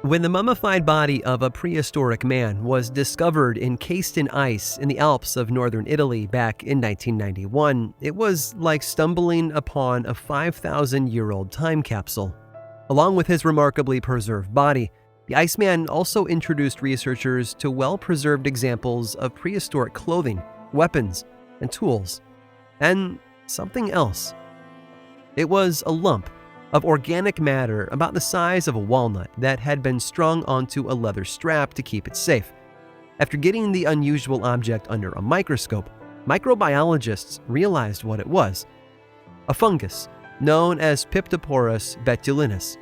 When the mummified body of a prehistoric man was discovered encased in ice in the Alps of northern Italy back in 1991, it was like stumbling upon a 5,000-year-old time capsule. Along with his remarkably preserved body, the Iceman also introduced researchers to well-preserved examples of prehistoric clothing, weapons, and tools. And something else. It was a lump of organic matter about the size of a walnut that had been strung onto a leather strap to keep it safe. After getting the unusual object under a microscope, microbiologists realized what it was: a fungus known as Piptoporus betulinus.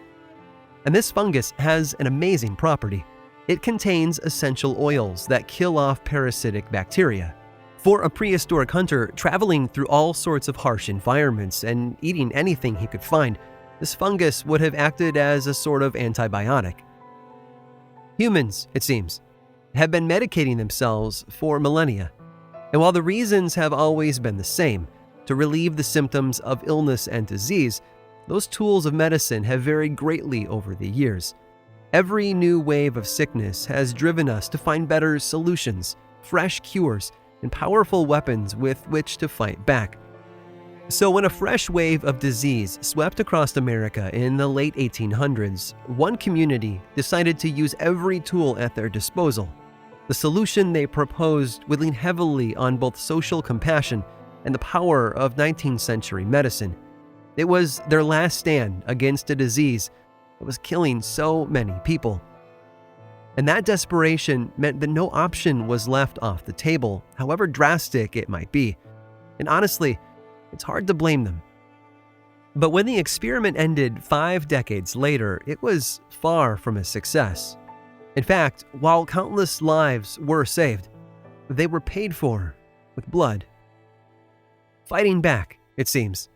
And this fungus has an amazing property. It contains essential oils that kill off parasitic bacteria. For a prehistoric hunter traveling through all sorts of harsh environments and eating anything he could find, this fungus would have acted as a sort of antibiotic. Humans, it seems, have been medicating themselves for millennia. And while the reasons have always been the same, to relieve the symptoms of illness and disease, those tools of medicine have varied greatly over the years. Every new wave of sickness has driven us to find better solutions, fresh cures, and powerful weapons with which to fight back. So when a fresh wave of disease swept across America in the late 1800s, one community decided to use every tool at their disposal. The solution they proposed would lean heavily on both social compassion and the power of 19th century medicine. It was their last stand against a disease that was killing so many people. And that desperation meant that no option was left off the table, however drastic it might be. And honestly, it's hard to blame them. But when the experiment ended 5 decades later, it was far from a success. In fact, while countless lives were saved, they were paid for with blood. Fighting back, it seems,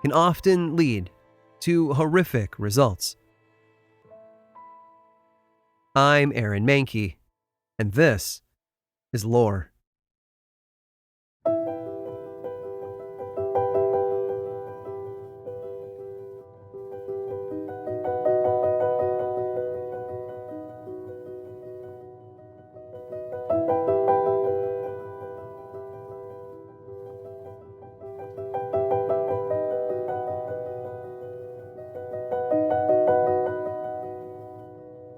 can often lead to horrific results. I'm Aaron Mahnke, and this is Lore.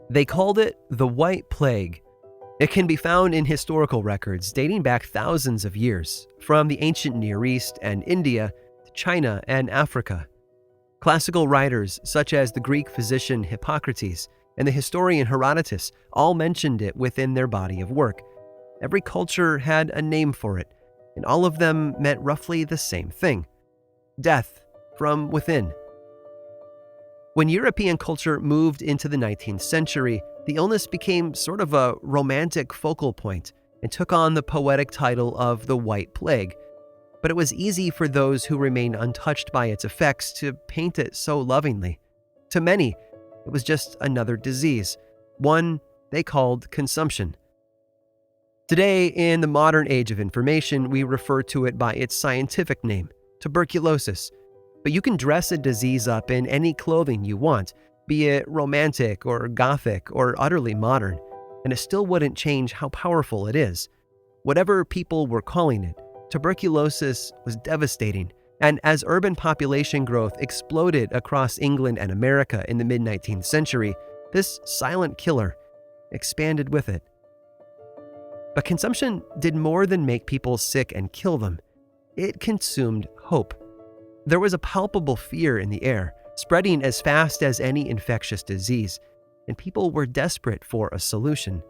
They called it the White Plague. It can be found in historical records dating back thousands of years, from the ancient Near East and India to China and Africa. Classical writers such as the Greek physician Hippocrates and the historian Herodotus all mentioned it within their body of work. Every culture had a name for it, and all of them meant roughly the same thing: death from within. When European culture moved into the 19th century, the illness became sort of a romantic focal point and took on the poetic title of the White Plague. But it was easy for those who remained untouched by its effects to paint it so lovingly. To many, it was just another disease, one they called consumption. Today, in the modern age of information, we refer to it by its scientific name, tuberculosis. But you can dress a disease up in any clothing you want, be it romantic or gothic or utterly modern, and it still wouldn't change how powerful it is. Whatever people were calling it, tuberculosis was devastating, and as urban population growth exploded across England and America in the mid-19th century, this silent killer expanded with it. But consumption did more than make people sick and kill them. It consumed hope. There was a palpable fear in the air, spreading as fast as any infectious disease, and people were desperate for a solution.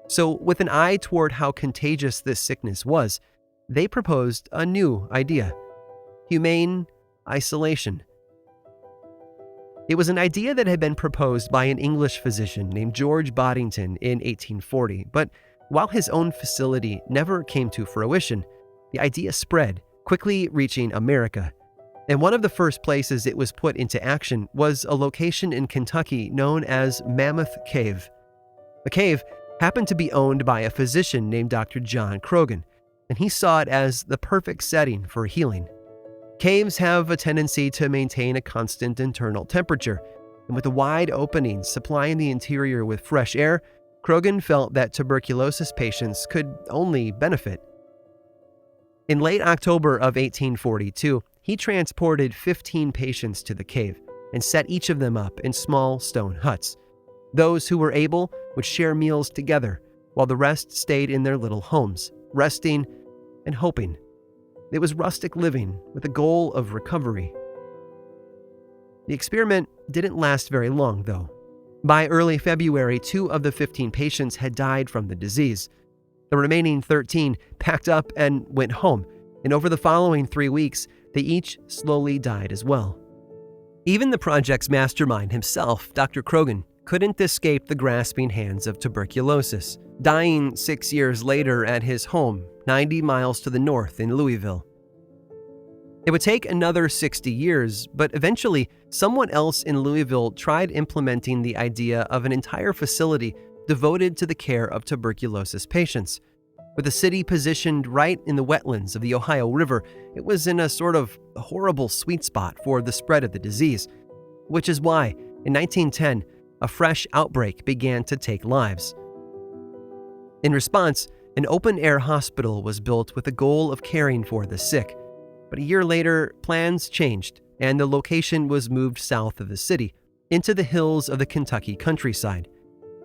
So, with an eye toward how contagious this sickness was, they proposed a new idea: humane isolation. It was an idea that had been proposed by an English physician named George Boddington in 1840, but while his own facility never came to fruition, the idea spread, quickly reaching America. And one of the first places it was put into action was a location in Kentucky known as Mammoth Cave. The cave happened to be owned by a physician named Dr. John Croghan, and he saw it as the perfect setting for healing. Caves have a tendency to maintain a constant internal temperature, and with the wide openings supplying the interior with fresh air, Crogan felt that tuberculosis patients could only benefit. In late October of 1842, he transported 15 patients to the cave and set each of them up in small stone huts. Those who were able would share meals together, while the rest stayed in their little homes, resting and hoping. It was rustic living with a goal of recovery. The experiment didn't last very long, though. By early February, 2 of the 15 patients had died from the disease. The remaining 13 packed up and went home, and over the following 3 weeks, they each slowly died as well. Even the project's mastermind himself, Dr. Crogan, couldn't escape the grasping hands of tuberculosis, dying 6 years later at his home, 90 miles to the north in Louisville. It would take another 60 years, but eventually someone else in Louisville tried implementing the idea of an entire facility devoted to the care of tuberculosis patients. With the city positioned right in the wetlands of the Ohio River, it was in a sort of horrible sweet spot for the spread of the disease, which is why, in 1910, a fresh outbreak began to take lives. In response, an open-air hospital was built with the goal of caring for the sick. But a year later, plans changed, and the location was moved south of the city, into the hills of the Kentucky countryside.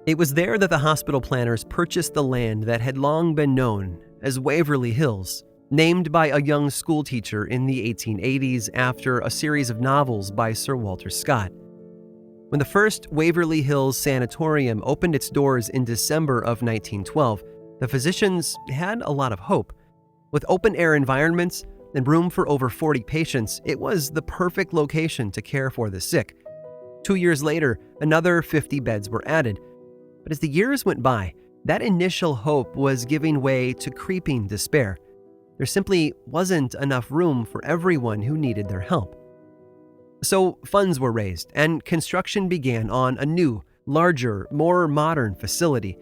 It was there that the hospital planners purchased the land that had long been known as Waverly Hills, named by a young schoolteacher in the 1880s after a series of novels by Sir Walter Scott. When the first Waverly Hills Sanatorium opened its doors in December of 1912, the physicians had a lot of hope. With open-air environments and room for over 40 patients, it was the perfect location to care for the sick. 2 years later, another 50 beds were added. But as the years went by, that initial hope was giving way to creeping despair. There simply wasn't enough room for everyone who needed their help. So funds were raised, and construction began on a new, larger, more modern facility.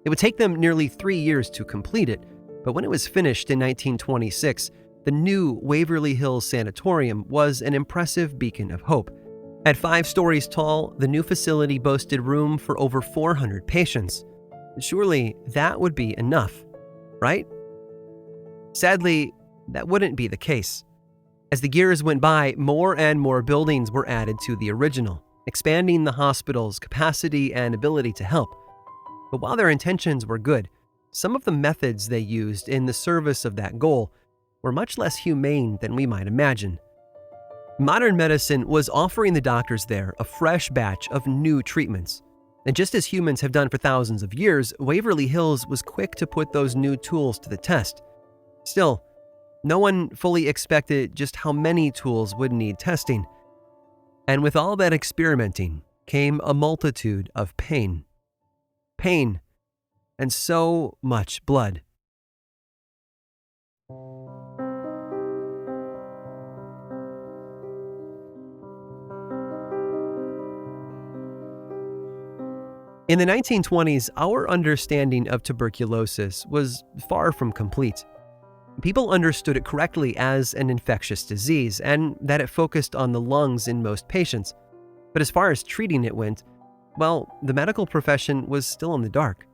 It would take them nearly 3 years to complete it, but when it was finished in 1926, the new Waverly Hills Sanatorium was an impressive beacon of hope. At 5 stories tall, the new facility boasted room for over 400 patients. Surely that would be enough, right? Sadly, that wouldn't be the case. As the years went by, more and more buildings were added to the original, expanding the hospital's capacity and ability to help. But while their intentions were good, some of the methods they used in the service of that goal were much less humane than we might imagine. Modern medicine was offering the doctors there a fresh batch of new treatments. And just as humans have done for thousands of years, Waverly Hills was quick to put those new tools to the test. Still, no one fully expected just how many tools would need testing. And with all that experimenting came a multitude of pain. Pain, and so much blood. In the 1920s, our understanding of tuberculosis was far from complete. People understood it correctly as an infectious disease and that it focused on the lungs in most patients. But as far as treating it went, well, the medical profession was still in the dark.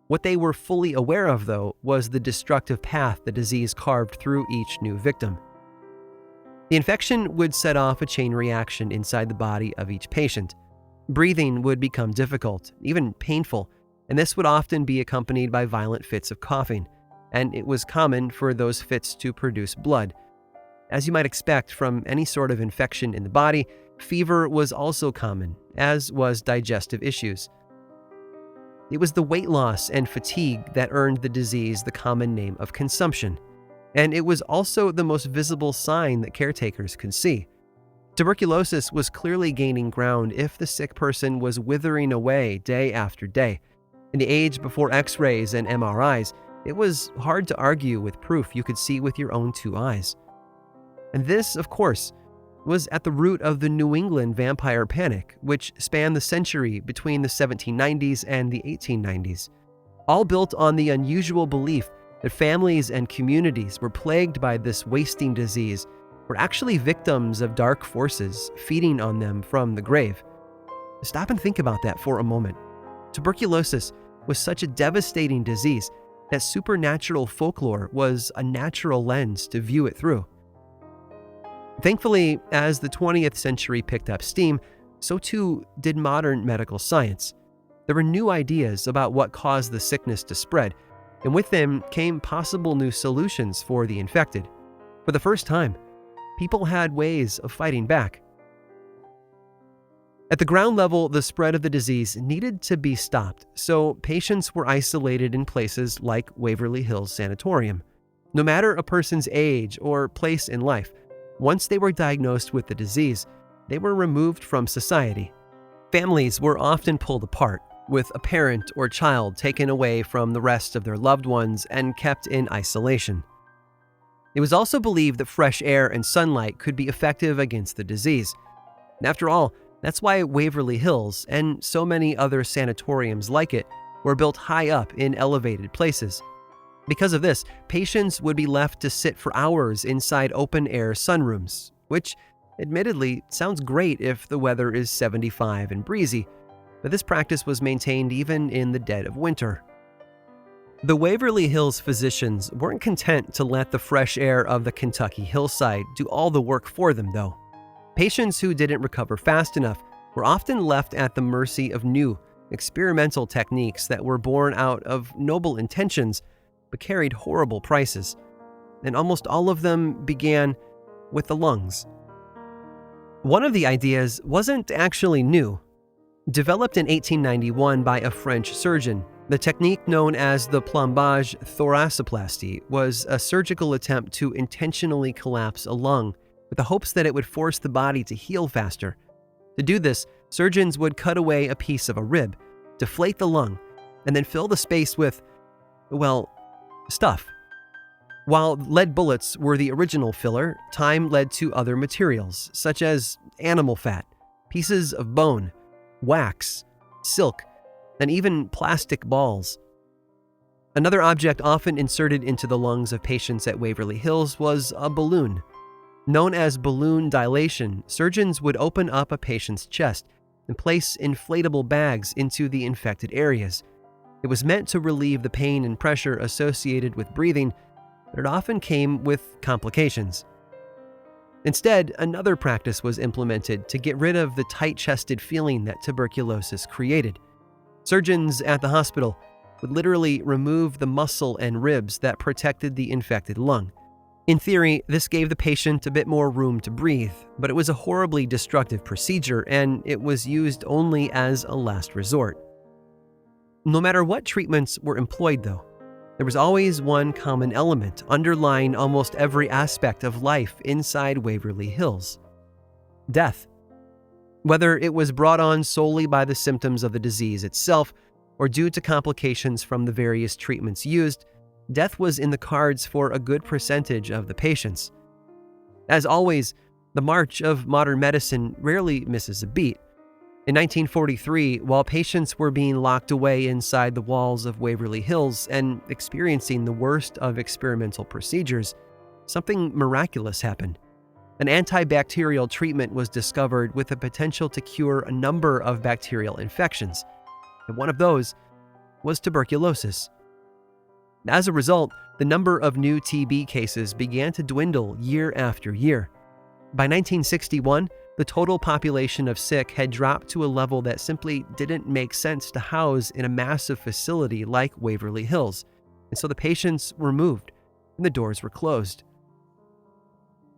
What they were fully aware of, though, was the destructive path the disease carved through each new victim. The infection would set off a chain reaction inside the body of each patient. Breathing would become difficult, even painful, and this would often be accompanied by violent fits of coughing, and it was common for those fits to produce blood. As you might expect from any sort of infection in the body, fever was also common, as was digestive issues. It was the weight loss and fatigue that earned the disease the common name of consumption, and it was also the most visible sign that caretakers could see. Tuberculosis was clearly gaining ground if the sick person was withering away day after day. In the age before X-rays and MRIs, it was hard to argue with proof you could see with your own 2 eyes. And this, of course, was at the root of the New England vampire panic, which spanned the century between the 1790s and the 1890s, all built on the unusual belief that families and communities were plagued by this wasting disease were actually victims of dark forces feeding on them from the grave. Stop and think about that for a moment. Tuberculosis was such a devastating disease that supernatural folklore was a natural lens to view it through. Thankfully, as the 20th century picked up steam, so too did modern medical science. There were new ideas about what caused the sickness to spread, and with them came possible new solutions for the infected. For the first time, people had ways of fighting back. At the ground level, the spread of the disease needed to be stopped, so patients were isolated in places like Waverly Hills Sanatorium. No matter a person's age or place in life, once they were diagnosed with the disease, they were removed from society. Families were often pulled apart, with a parent or child taken away from the rest of their loved ones and kept in isolation. It was also believed that fresh air and sunlight could be effective against the disease. And after all, that's why Waverly Hills and so many other sanatoriums like it were built high up in elevated places. Because of this, patients would be left to sit for hours inside open-air sunrooms, which admittedly sounds great if the weather is 75 and breezy, but this practice was maintained even in the dead of winter. The Waverly Hills physicians weren't content to let the fresh air of the Kentucky hillside do all the work for them, though. Patients who didn't recover fast enough were often left at the mercy of new, experimental techniques that were born out of noble intentions but carried horrible prices. And almost all of them began with the lungs. One of the ideas wasn't actually new. Developed in 1891 by a French surgeon, the technique known as the plombage thoracoplasty was a surgical attempt to intentionally collapse a lung with the hopes that it would force the body to heal faster. To do this, surgeons would cut away a piece of a rib, deflate the lung, and then fill the space with, well, stuff. While lead bullets were the original filler, time led to other materials, such as animal fat, pieces of bone, wax, silk, and even plastic balls. Another object often inserted into the lungs of patients at Waverly Hills was a balloon. Known as balloon dilation, surgeons would open up a patient's chest and place inflatable bags into the infected areas. It was meant to relieve the pain and pressure associated with breathing, but it often came with complications. Instead, another practice was implemented to get rid of the tight-chested feeling that tuberculosis created. Surgeons at the hospital would literally remove the muscle and ribs that protected the infected lung. In theory, this gave the patient a bit more room to breathe, but it was a horribly destructive procedure, and it was used only as a last resort. No matter what treatments were employed, though, there was always one common element underlying almost every aspect of life inside Waverly Hills: death. Whether it was brought on solely by the symptoms of the disease itself or due to complications from the various treatments used, death was in the cards for a good percentage of the patients. As always, the march of modern medicine rarely misses a beat. In 1943, while patients were being locked away inside the walls of Waverly Hills and experiencing the worst of experimental procedures, something miraculous happened. An antibacterial treatment was discovered with the potential to cure a number of bacterial infections, and one of those was tuberculosis. As a result, the number of new TB cases began to dwindle year after year. By 1961, the total population of sick had dropped to a level that simply didn't make sense to house in a massive facility like Waverly Hills, and so the patients were moved and the doors were closed.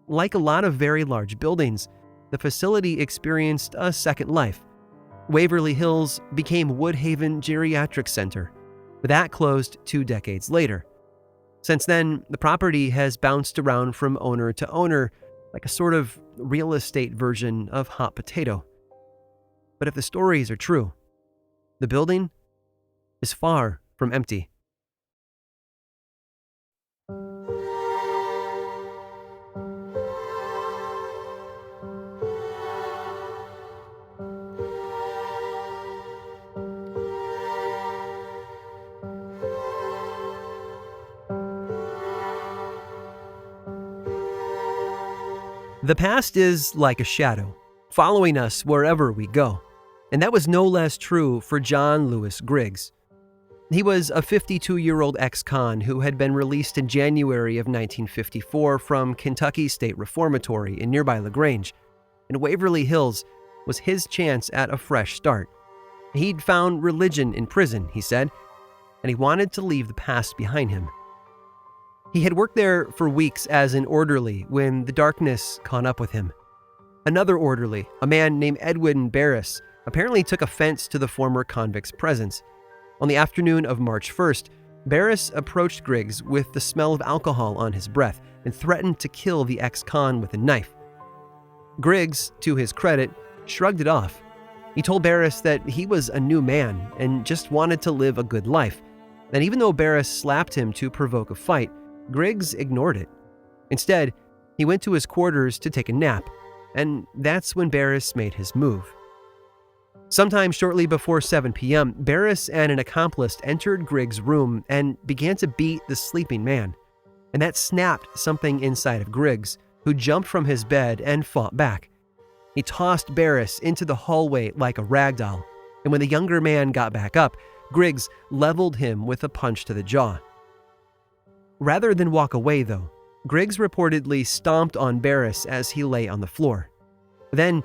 Like a lot of very large buildings, the facility experienced a second life. Waverly Hills became Woodhaven Geriatric Center, but that closed 2 decades later. Since then, the property has bounced around from owner to owner like a sort of real estate version of hot potato. But if the stories are true, the building is far from empty. The past is like a shadow, following us wherever we go. And that was no less true for John Lewis Griggs. He was a 52-year-old ex-con who had been released in January of 1954 from Kentucky State Reformatory in nearby LaGrange, and Waverly Hills was his chance at a fresh start. He'd found religion in prison, he said, and he wanted to leave the past behind him. He had worked there for weeks as an orderly when the darkness caught up with him. Another orderly, a man named Edwin Barris, apparently took offense to the former convict's presence. On the afternoon of March 1st, Barris approached Griggs with the smell of alcohol on his breath and threatened to kill the ex-con with a knife. Griggs, to his credit, shrugged it off. He told Barris that he was a new man and just wanted to live a good life. And even though Barris slapped him to provoke a fight, Griggs ignored it. Instead, he went to his quarters to take a nap, and that's when Barris made his move. Sometime shortly before 7 p.m., Barris and an accomplice entered Griggs' room and began to beat the sleeping man. And that snapped something inside of Griggs, who jumped from his bed and fought back. He tossed Barris into the hallway like a rag doll, and when the younger man got back up, Griggs leveled him with a punch to the jaw. Rather than walk away, though, Griggs reportedly stomped on Barris as he lay on the floor. Then,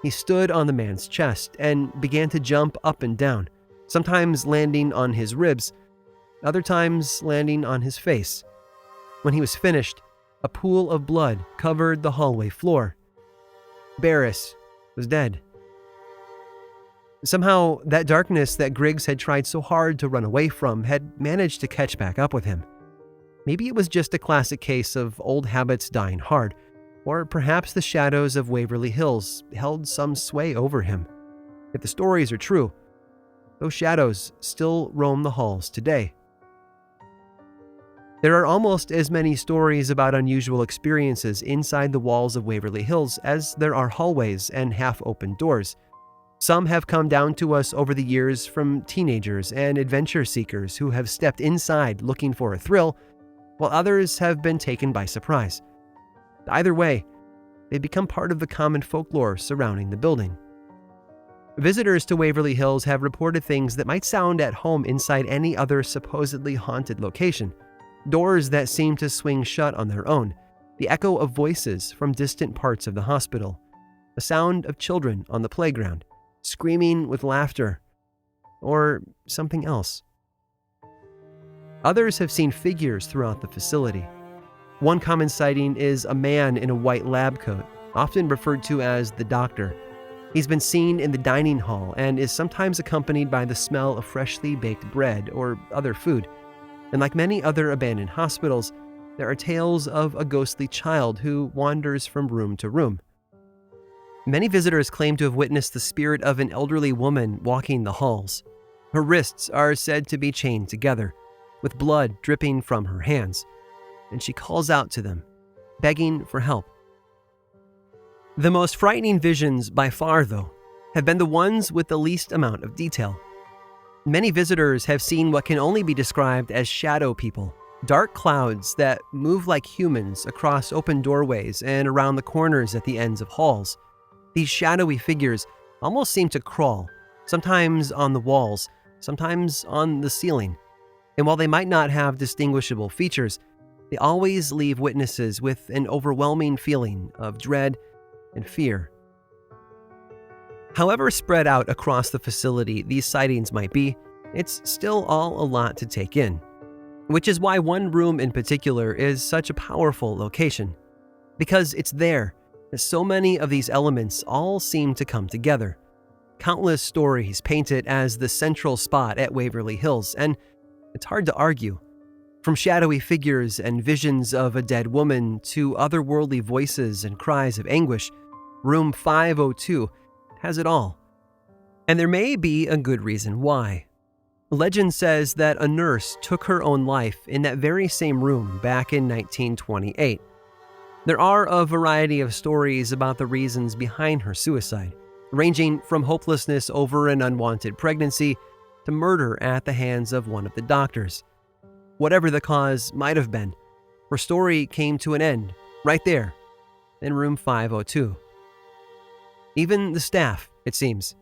he stood on the man's chest and began to jump up and down, sometimes landing on his ribs, other times landing on his face. When he was finished, a pool of blood covered the hallway floor. Barris was dead. Somehow, that darkness that Griggs had tried so hard to run away from had managed to catch back up with him. Maybe it was just a classic case of old habits dying hard, or perhaps the shadows of Waverly Hills held some sway over him. If the stories are true, those shadows still roam the halls today. There are almost as many stories about unusual experiences inside the walls of Waverly Hills as there are hallways and half-open doors. Some have come down to us over the years from teenagers and adventure seekers who have stepped inside looking for a thrill, while others have been taken by surprise. Either way, they become part of the common folklore surrounding the building. Visitors to Waverly Hills have reported things that might sound at home inside any other supposedly haunted location. Doors that seem to swing shut on their own, the echo of voices from distant parts of the hospital, the sound of children on the playground, screaming with laughter, or something else. Others have seen figures throughout the facility. One common sighting is a man in a white lab coat, often referred to as the doctor. He's been seen in the dining hall and is sometimes accompanied by the smell of freshly baked bread or other food. And like many other abandoned hospitals, there are tales of a ghostly child who wanders from room to room. Many visitors claim to have witnessed the spirit of an elderly woman walking the halls. Her wrists are said to be chained together, with blood dripping from her hands, and she calls out to them, begging for help. The most frightening visions by far, though, have been the ones with the least amount of detail. Many visitors have seen what can only be described as shadow people, dark clouds that move like humans across open doorways and around the corners at the ends of halls. These shadowy figures almost seem to crawl, sometimes on the walls, sometimes on the ceiling. And while they might not have distinguishable features, they always leave witnesses with an overwhelming feeling of dread and fear. However spread out across the facility these sightings might be, it's still all a lot to take in, which is why one room in particular is such a powerful location. Because it's there that so many of these elements all seem to come together. Countless stories paint it as the central spot at Waverly Hills, and it's hard to argue. From shadowy figures and visions of a dead woman to otherworldly voices and cries of anguish, Room 502 has it all. And there may be a good reason why. Legend says that a nurse took her own life in that very same room back in 1928. There are a variety of stories about the reasons behind her suicide, ranging from hopelessness over an unwanted pregnancy to murder at the hands of one of the doctors. Whatever the cause might have been, her story came to an end right there in room 502. Even the staff, it seems,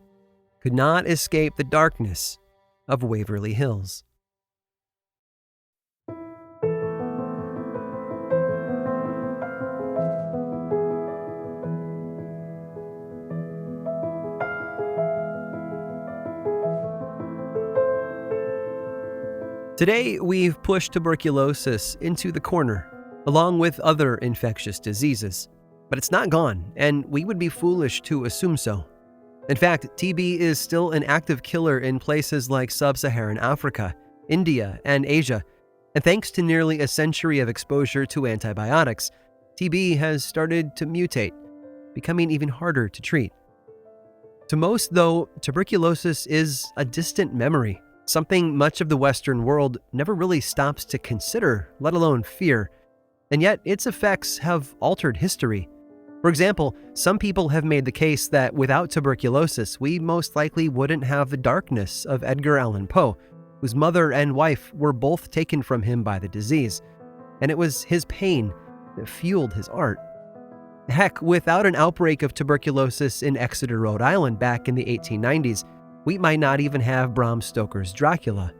could not escape the darkness of Waverly Hills. Today, we've pushed tuberculosis into the corner, along with other infectious diseases. But it's not gone, and we would be foolish to assume so. In fact, TB is still an active killer in places like sub-Saharan Africa, India, and Asia. And thanks to nearly a century of exposure to antibiotics, TB has started to mutate, becoming even harder to treat. To most, though, tuberculosis is a distant memory, something much of the Western world never really stops to consider, let alone fear. And yet, its effects have altered history. For example, some people have made the case that without tuberculosis, we most likely wouldn't have the darkness of Edgar Allan Poe, whose mother and wife were both taken from him by the disease. And it was his pain that fueled his art. Heck, without an outbreak of tuberculosis in Exeter, Rhode Island back in the 1890s, we might not even have Bram Stoker's Dracula.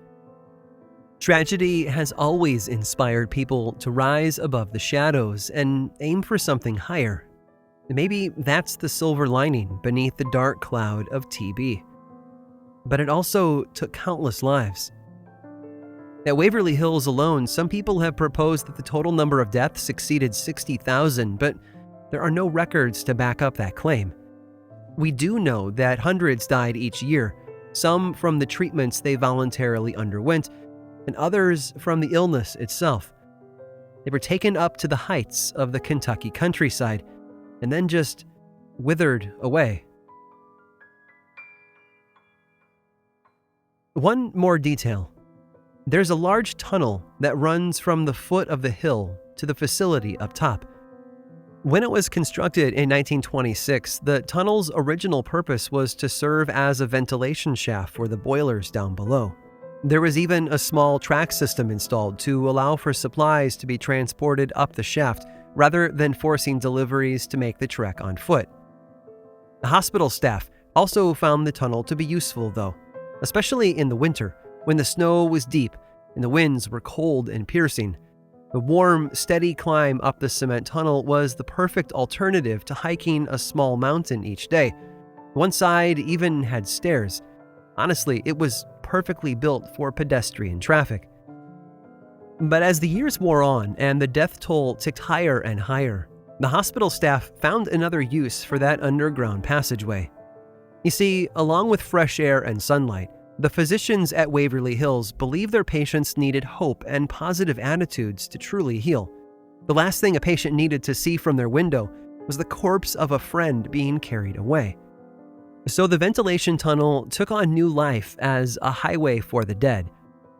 Tragedy has always inspired people to rise above the shadows and aim for something higher. Maybe that's the silver lining beneath the dark cloud of TB. But it also took countless lives. At Waverly Hills alone, some people have proposed that the total number of deaths exceeded 60,000, but there are no records to back up that claim. We do know that hundreds died each year, some from the treatments they voluntarily underwent, and others from the illness itself. They were taken up to the heights of the Kentucky countryside, and then just withered away. One more detail. There's a large tunnel that runs from the foot of the hill to the facility up top. When it was constructed in 1926, the tunnel's original purpose was to serve as a ventilation shaft for the boilers down below. There was even a small track system installed to allow for supplies to be transported up the shaft, rather than forcing deliveries to make the trek on foot. The hospital staff also found the tunnel to be useful, though, especially in the winter, when the snow was deep and the winds were cold and piercing. The warm, steady climb up the cement tunnel was the perfect alternative to hiking a small mountain each day. One side even had stairs. Honestly, it was perfectly built for pedestrian traffic. But as the years wore on and the death toll ticked higher and higher, the hospital staff found another use for that underground passageway. You see, along with fresh air and sunlight, the physicians at Waverly Hills believed their patients needed hope and positive attitudes to truly heal. The last thing a patient needed to see from their window was the corpse of a friend being carried away. So the ventilation tunnel took on new life as a highway for the dead.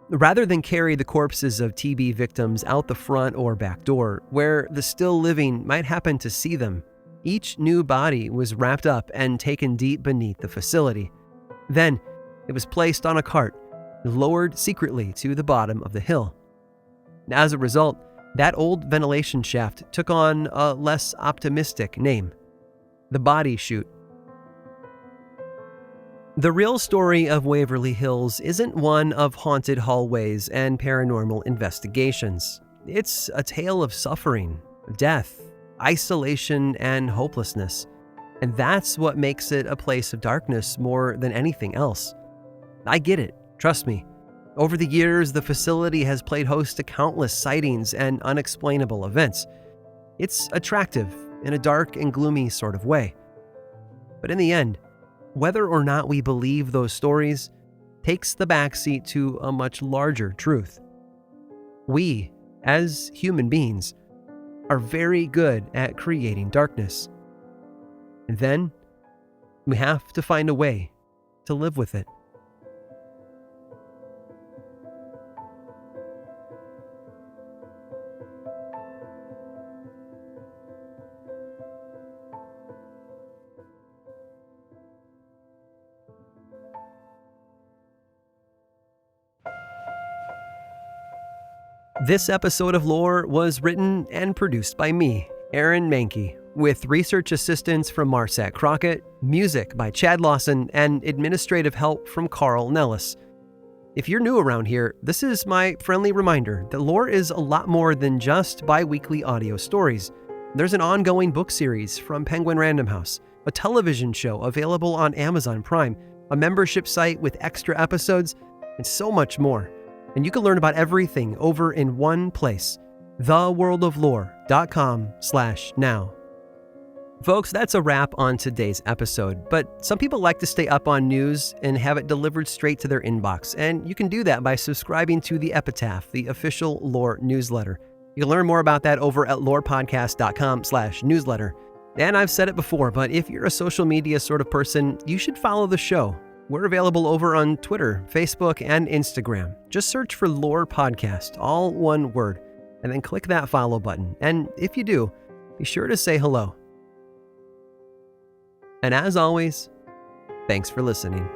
Rather than carry the corpses of TB victims out the front or back door, where the still living might happen to see them, each new body was wrapped up and taken deep beneath the facility. Then, it was placed on a cart and lowered secretly to the bottom of the hill. As a result, that old ventilation shaft took on a less optimistic name: the body chute. The real story of Waverly Hills isn't one of haunted hallways and paranormal investigations. It's a tale of suffering, death, isolation, and hopelessness. And that's what makes it a place of darkness more than anything else. I get it, trust me. Over the years, the facility has played host to countless sightings and unexplainable events. It's attractive in a dark and gloomy sort of way. But in the end, whether or not we believe those stories takes the backseat to a much larger truth. We, as human beings, are very good at creating darkness. And then, we have to find a way to live with it. This episode of Lore was written and produced by me, Aaron Mahnke, with research assistance from Marcet Crockett, music by Chad Lawson, and administrative help from Carl Nellis. If you're new around here, this is my friendly reminder that lore is a lot more than just bi-weekly audio stories. There's an ongoing book series from Penguin Random House, a television show available on Amazon Prime, a membership site with extra episodes, and so much more. And you can learn about everything over in one place, theworldoflore.com/now. Folks, that's a wrap on today's episode, but some people like to stay up on news and have it delivered straight to their inbox, and you can do that by subscribing to The Epitaph, the official lore newsletter. You can learn more about that over at lorepodcast.com/newsletter. And I've said it before, but if you're a social media sort of person, you should follow the show. We're available over on Twitter, Facebook, and Instagram. Just search for Lore Podcast, all one word, and then click that follow button. And if you do, be sure to say hello. And as always, thanks for listening.